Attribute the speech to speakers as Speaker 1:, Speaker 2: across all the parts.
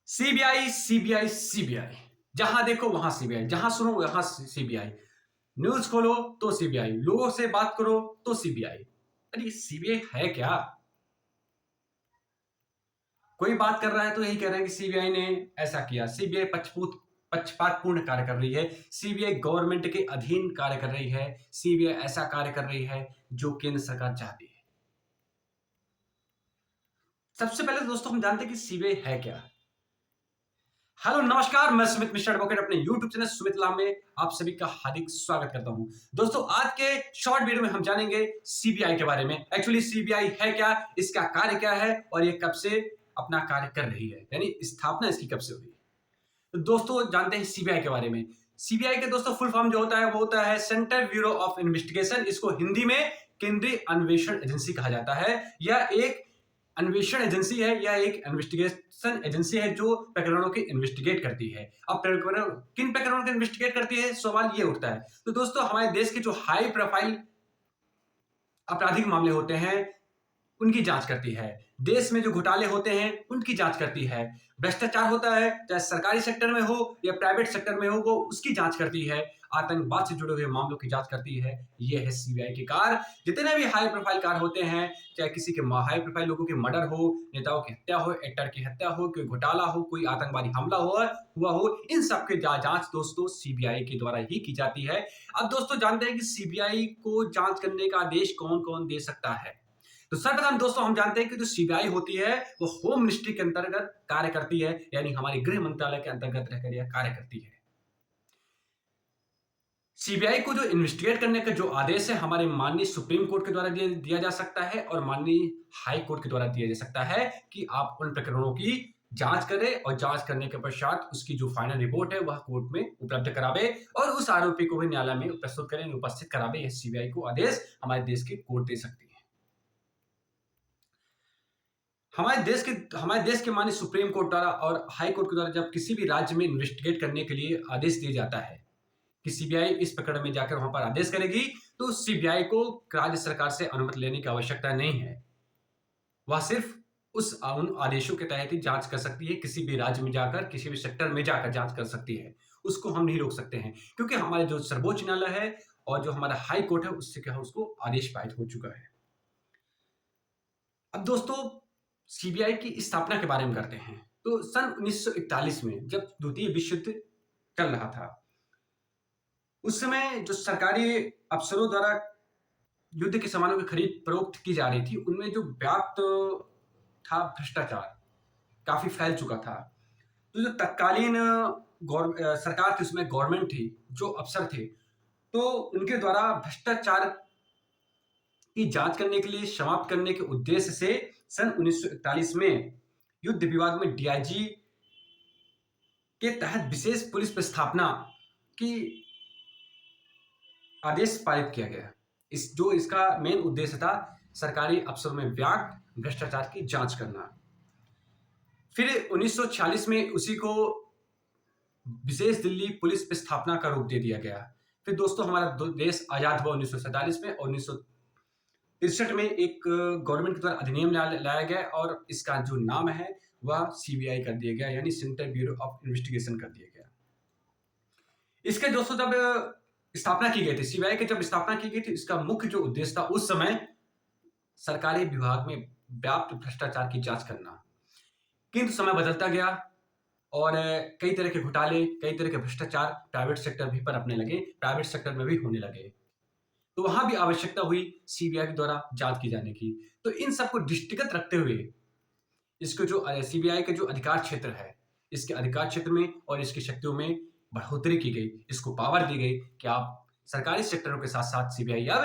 Speaker 1: CBI CBI CBI, जहां देखो वहां सीबीआई, जहां सुनो वहां सीबीआई, न्यूज खोलो तो सीबीआई, लोगों से बात करो तो सीबीआई। अरे सीबीआई है क्या? कोई बात कर रहा है तो यही कह रहे हैं कि सीबीआई ने ऐसा किया, सीबीआई पक्षपातपूर्ण कार्य कर रही है, सीबीआई गवर्नमेंट के अधीन कार्य कर रही है, सीबीआई ऐसा कार्य कर रही है जो केंद्र सरकार चाहती है। सबसे पहले तो दोस्तों हम जानते हैं कि सीबीआई है क्या। हेलो नमस्कार, मैं सुमित मिश्रा एडवोकेट अपने YouTube चैनल सुमित लाम में आप सभी का हार्दिक स्वागत करता हूं। दोस्तों आज के शॉर्ट वीडियो में हम जानेंगे सीबीआई के बारे में। एक्चुअली सीबीआई है क्या, इसका कार्य क्या है और ये कब से अपना कार्य कर रही है, यानी स्थापना इसकी कब से हुई। तो दोस्तों जानते हैं सीबीआई के बारे में। सीबीआई के दोस्तों फुल फॉर्म जो होता है वो होता है सेंट्रल ब्यूरो ऑफ इन्वेस्टिगेशन। इसको हिंदी में केंद्रीय अन्वेषण एजेंसी कहा जाता है। यह एक अन्वेषण एजेंसी है या एक इन्वेस्टिगेशन एजेंसी है जो प्रकरणों की इन्वेस्टिगेट करती है। अब प्रकरण किन प्रकरणों की इन्वेस्टिगेट करती है, सवाल ये उठता है। तो दोस्तों हमारे देश के जो हाई प्रोफाइल आपराधिक मामले होते हैं उनकी जांच करती है। देश में जो घोटाले होते हैं उनकी जांच करती है। भ्रष्टाचार होता है चाहे सरकारी सेक्टर में हो या प्राइवेट सेक्टर में हो, वो उसकी जांच करती है। आतंकवाद से जुड़े हुए मामलों की जांच करती है। ये है सीबीआई के कार्य। जितने भी हाई प्रोफाइल कार्य होते हैं, चाहे किसी के हाई प्रोफाइल लोगों के मर्डर हो, नेताओं की हत्या हो, एक्टर की हत्या हो, कोई घोटाला हो, कोई आतंकवादी हमला हुआ हो, इन सब के जांच दोस्तों सीबीआई के द्वारा ही की जाती है। अब दोस्तों जानते हैं कि सीबीआई को जांच करने का आदेश कौन कौन दे सकता है। तो सर्वप्रथम दोस्तों हम जानते हैं कि जो सीबीआई होती है वो होम मिनिस्ट्री के अंतर्गत कार्य करती है, यानी हमारे गृह मंत्रालय के अंतर्गत रहकर यह कार्य करती है। सीबीआई को जो इन्वेस्टिगेट करने का जो आदेश है हमारे माननीय सुप्रीम कोर्ट के द्वारा दिया जा सकता है और माननीय हाई कोर्ट के द्वारा दिया जा सकता है कि आप उन प्रकरणों की जांच करें और जांच करने के पश्चात उसकी जो फाइनल रिपोर्ट है वह कोर्ट में उपलब्ध करावे और उस आरोपी को भी न्यायालय में प्रस्तुत करें, उपस्थित करावे। यह सीबीआई को आदेश हमारे देश की कोर्ट दे सकती है। हमारे देश के माननीय सुप्रीम कोर्ट द्वारा और हाई कोर्ट के द्वारा जब किसी भी राज्य में इन्वेस्टिगेट करने के लिए आदेश दिया जाता है कि सीबीआई इस प्रकरण में जाकर वहां पर आदेश करेगी, तो सीबीआई को राज्य सरकार से अनुमति लेने की आवश्यकता नहीं है। वह सिर्फ उन आदेशों के तहत ही जांच कर सकती है। किसी भी राज्य में जाकर, किसी भी सेक्टर में जाकर जांच कर सकती है। उसको हम नहीं रोक सकते हैं, क्योंकि हमारे जो सर्वोच्च न्यायालय है और जो हमारा हाई कोर्ट है उससे क्या है, उसको आदेश पारित हो चुका है। अब दोस्तों सीबीआई की स्थापना के बारे में करते हैं। तो सन 1941 में जब द्वितीय विश्व युद्ध चल रहा था, उस समय जो सरकारी अफसरों द्वारा युद्ध के सामानों की खरीद फरोख्त की जा रही थी, उनमें जो व्याप्त था भ्रष्टाचार काफी फैल चुका था। तो जो तत्कालीन सरकार थी, उसमें गवर्नमेंट थी, जो अफसर थे, तो उनके द्वारा भ्रष्टाचार की जांच करने के लिए, समाप्त करने के उद्देश्य से सन 1941 में युद्ध विभाग में डीआईजी के तहत विशेष पुलिस प्रस्थापना की आदेश पारित किया गया। इसका मेन उद्देश्य था सरकारी अफसरों में व्याप्त भ्रष्टाचार की जांच करना। फिर 1946 में उसी को विशेष दिल्ली पुलिस प्रस्थापना का रूप दे दिया गया। फिर दोस्तों हमारा देश आजाद हुआ 1947 में और 1963 में एक गवर्नमेंट के द्वारा अधिनियम लाया गया और इसका जो नाम है वह सीबीआई कर दिया गया, यानी सेंट्रल ब्यूरो ऑफ इन्वेस्टिगेशन कर दिया गया। इसके दोस्तों जब स्थापना की गई थी, सीबीआई की जब स्थापना की गई थी, इसका मुख्य जो उद्देश्य था उस समय सरकारी विभाग में व्याप्त भ्रष्टाचार की जांच करना। किंतु समय बदलता गया और कई तरह के घोटाले, कई तरह के भ्रष्टाचार प्राइवेट सेक्टर भी पनपने लगे, प्राइवेट सेक्टर में भी होने लगे। तो वहां भी आवश्यकता हुई सीबीआई के द्वारा जांच की जाने की। तो इन सबको दृष्टिगत रखते हुए इसको जो सीबीआई का जो अधिकार क्षेत्र है, इसके अधिकार क्षेत्र में और इसकी शक्तियों में बढ़ोतरी की गई। इसको पावर दी गई कि आप सरकारी सेक्टरों के साथ साथ सीबीआई अब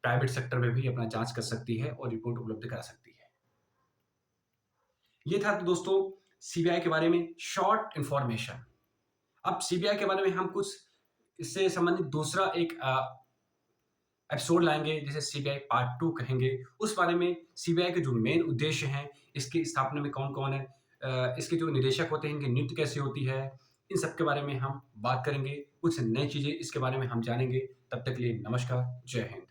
Speaker 1: प्राइवेट सेक्टर में भी अपना जांच कर सकती है और रिपोर्ट उपलब्ध करा सकती है। ये था तो दोस्तों सीबीआई के बारे में शॉर्ट इंफॉर्मेशन। अब सीबीआई के बारे में हम कुछ इससे संबंधित दूसरा एक एपिसोड लाएंगे, जैसे सीबीआई पार्ट 2 कहेंगे। उस बारे में सीबीआई के जो मेन उद्देश्य हैं, इसकी स्थापना में कौन कौन है, इसके जो निदेशक होते हैं, इनकी नियुक्ति कैसे होती है, इन सब के बारे में हम बात करेंगे। कुछ नई चीजें इसके बारे में हम जानेंगे। तब तक के लिए नमस्कार, जय हिंद।